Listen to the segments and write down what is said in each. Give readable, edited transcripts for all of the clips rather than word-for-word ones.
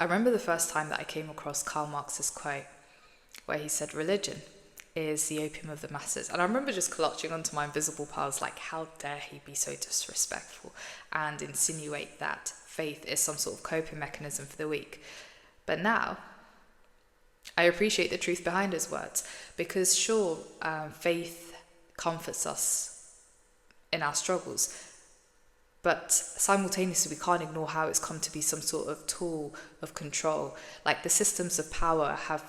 I remember the first time that I came across Karl Marx's quote where he said, religion is the opium of the masses. And I remember just clutching onto my invisible powers, like, how dare he be so disrespectful and insinuate that faith is some sort of coping mechanism for the weak. But now, I appreciate the truth behind his words, because sure, faith comforts us in our struggles, but simultaneously we can't ignore how it's come to be some sort of tool of control. Like, the systems of power have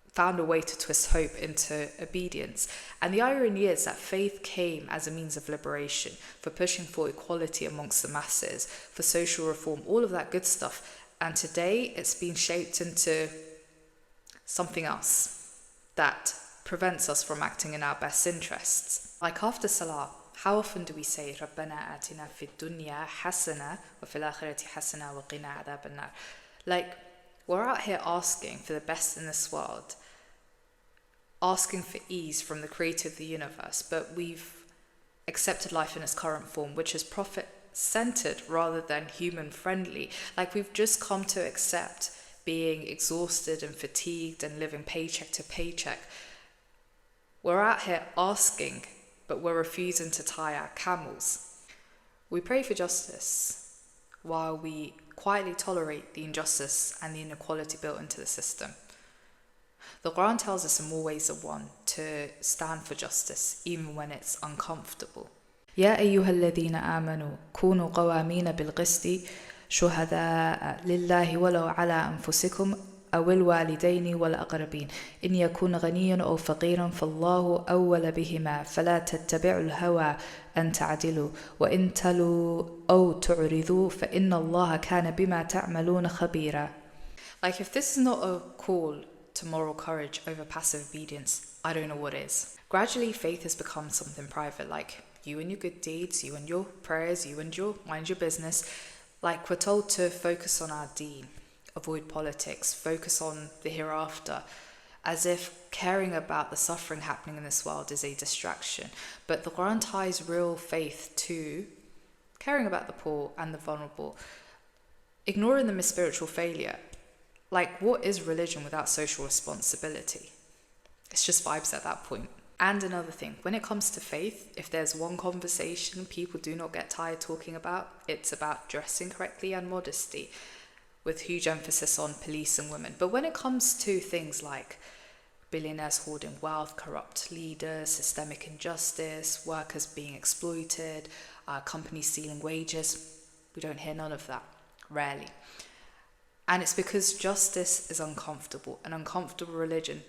found a way to twist hope into obedience. And the irony is that faith came as a means of liberation, for pushing for equality amongst the masses, for social reform, all of that good stuff. And today it's been shaped into something else that prevents us from acting in our best interests. Like after Salah, how often do we say رَبَّنَا آتِنَا فِي الدُّنْيَا حَسَنَةً وَفِي الْآخِرَةِ حَسَنَةً وَقِنَا عَذَابَ النَّارِ? Like, we're out here asking for the best in this world, asking for ease from the creator of the universe, but we've accepted life in its current form, which is profit-centered rather than human-friendly. Like, we've just come to accept being exhausted and fatigued and living paycheck to paycheck. We're out here asking, but we're refusing to tie our camels. We pray for justice while we quietly tolerate the injustice and the inequality built into the system. The Quran tells us in more ways than one to stand for justice, even when it's uncomfortable. يا أيها الذين آمنوا كونوا قوامين بالقسط شهداء لله ولو على أنفسكم أو الوالدين والأقربين إن يكون غنيا أو فقيرا فالله أول بهما فلا تتبعوا الهوى أن تعدلوا وإن تلوا أو تعرضوا فإن الله كان بما تعملون خبيرا. Like, if this is not a call to moral courage over passive obedience, I don't know what is. Gradually, faith has become something private, like you and your good deeds, you and your prayers, you and your mind your business. Like, we're told to focus on our deen, avoid politics, focus on the hereafter, as if caring about the suffering happening in this world is a distraction. But the Quran ties real faith to caring about the poor and the vulnerable, ignoring them as spiritual failure. Like, what is religion without social responsibility? It's just vibes at that point. And another thing, when it comes to faith, if there's one conversation people do not get tired talking about, it's about dressing correctly and modesty, with huge emphasis on police and women. But when it comes to things like billionaires hoarding wealth, corrupt leaders, systemic injustice, workers being exploited, companies stealing wages, we don't hear none of that, rarely. And it's because justice is uncomfortable, and uncomfortable religion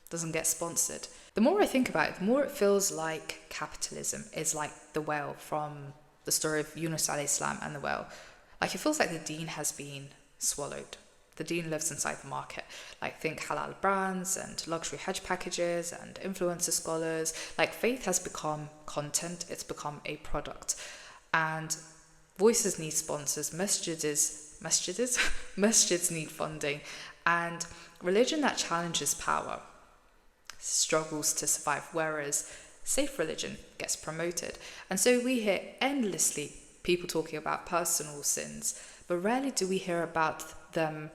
doesn't get sponsored. The more I think about it, the more it feels like capitalism is like the whale from the story of Yunus alayhi salam and the whale. Like, it feels like the deen has been swallowed. The deen lives inside the market. Like, think halal brands and luxury hajj packages and influencer scholars. Like, faith has become content. It's become a product. And voices need sponsors. Masjids need funding. And religion that challenges power struggles to survive, whereas safe religion gets promoted. And so we hear endlessly people talking about personal sins, but rarely do we hear about them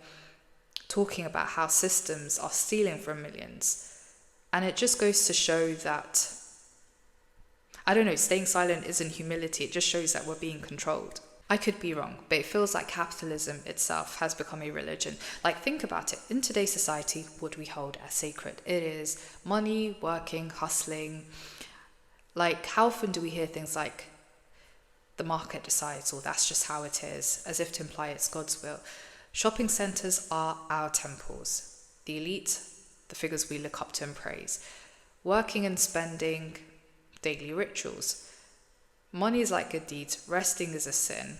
talking about how systems are stealing from millions. And it just goes to show that, I don't know, staying silent isn't humility, it just shows that we're being controlled. I could be wrong, but it feels like capitalism itself has become a religion. Like, think about it. In today's society, what do we hold as sacred? It is money, working, hustling. Like, how often do we hear things like, the market decides, or that's just how it is, as if to imply it's God's will. Shopping centres are our temples. The elite, the figures we look up to and praise. Working and spending, daily rituals. Money is like good deeds, resting is a sin.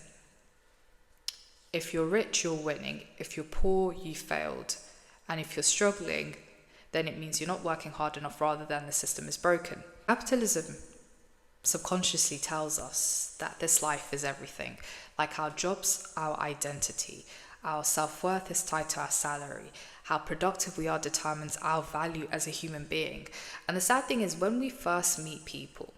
If you're rich, you're winning. If you're poor, you failed. And if you're struggling, then it means you're not working hard enough rather than the system is broken. Capitalism subconsciously tells us that this life is everything. Like, our jobs, our identity, our self-worth is tied to our salary. How productive we are determines our value as a human being. And the sad thing is, when we first meet people,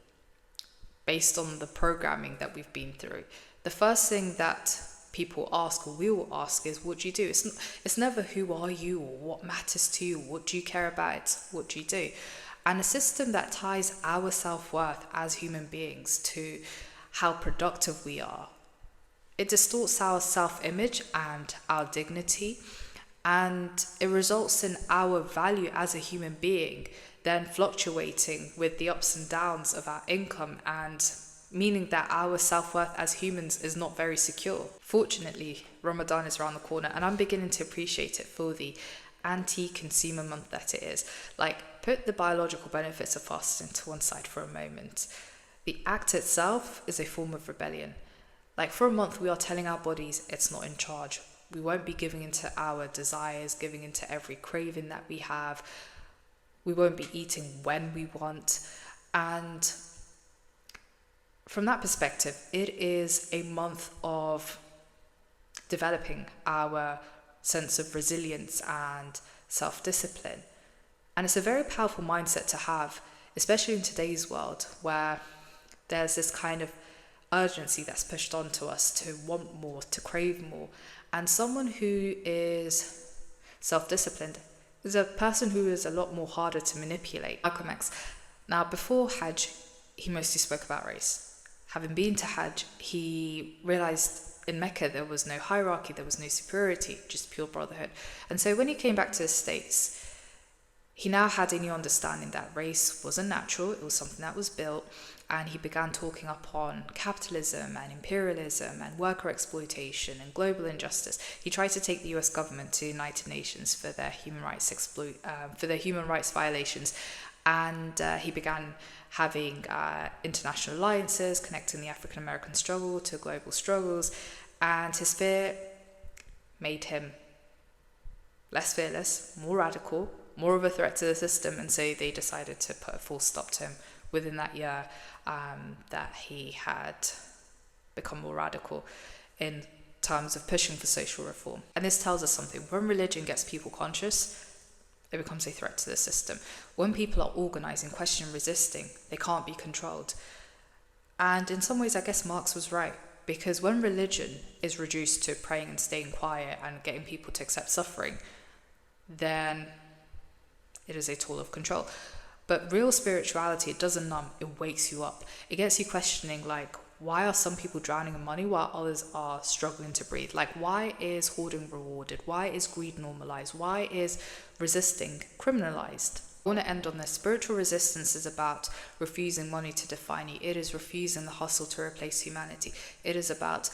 based on the programming that we've been through, the first thing that people ask, or we will ask, is what do you do? It's never who are you or what matters to you, what do you care about, it's what do you do? And a system that ties our self-worth as human beings to how productive we are, it distorts our self-image and our dignity, and it results in our value as a human being then fluctuating with the ups and downs of our income, and meaning that our self-worth as humans is not very secure. Fortunately, Ramadan is around the corner, and I'm beginning to appreciate it for the anti-consumer month that it is. Like, put the biological benefits of fasting to one side for a moment. The act itself is a form of rebellion. Like, for a month we are telling our bodies it's not in charge. We won't be giving into our desires, giving into every craving that we have. We won't be eating when we want. And from that perspective, it is a month of developing our sense of resilience and self-discipline. And it's a very powerful mindset to have, especially in today's world where there's this kind of urgency that's pushed onto us to want more, to crave more. And someone who is self-disciplined is a person who is a lot more harder to manipulate. Malcolm X. Now, before Hajj, he mostly spoke about race. Having been to Hajj, he realized in Mecca there was no hierarchy, there was no superiority, just pure brotherhood. And so when he came back to the States, he now had a new understanding that race wasn't natural, it was something that was built, and he began talking upon capitalism and imperialism and worker exploitation and global injustice. He tried to take the US government to the United Nations for their human rights violations, and he began having international alliances connecting the African American struggle to global struggles, and his fear made him less fearless, more radical, more of a threat to the system, and so they decided to put a full stop to him within that year that he had become more radical in terms of pushing for social reform. And this tells us something. When religion gets people conscious, it becomes a threat to the system. When people are organising, questioning, resisting, they can't be controlled. And in some ways, I guess Marx was right, because when religion is reduced to praying and staying quiet and getting people to accept suffering, then it is a tool of control. But real spirituality, it doesn't numb, it wakes you up. It gets you questioning, like, why are some people drowning in money while others are struggling to breathe? Like, why is hoarding rewarded? Why is greed normalized? Why is resisting criminalized? I want to end on this. Spiritual resistance is about refusing money to define you. It is refusing the hustle to replace humanity. It is about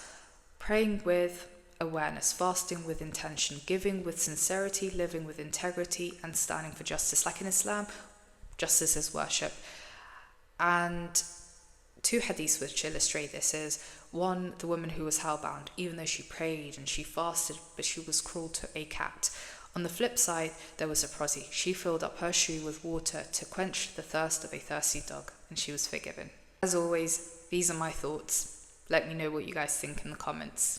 praying with awareness, fasting with intention, giving with sincerity, living with integrity, and standing for justice. Like in Islam, justice is worship. And two hadiths which illustrate this is, one, the woman who was hellbound, even though she prayed and she fasted, but she was cruel to a cat. On the flip side, there was a prozzy. She filled up her shoe with water to quench the thirst of a thirsty dog, and she was forgiven. As always, these are my thoughts. Let me know what you guys think in the comments.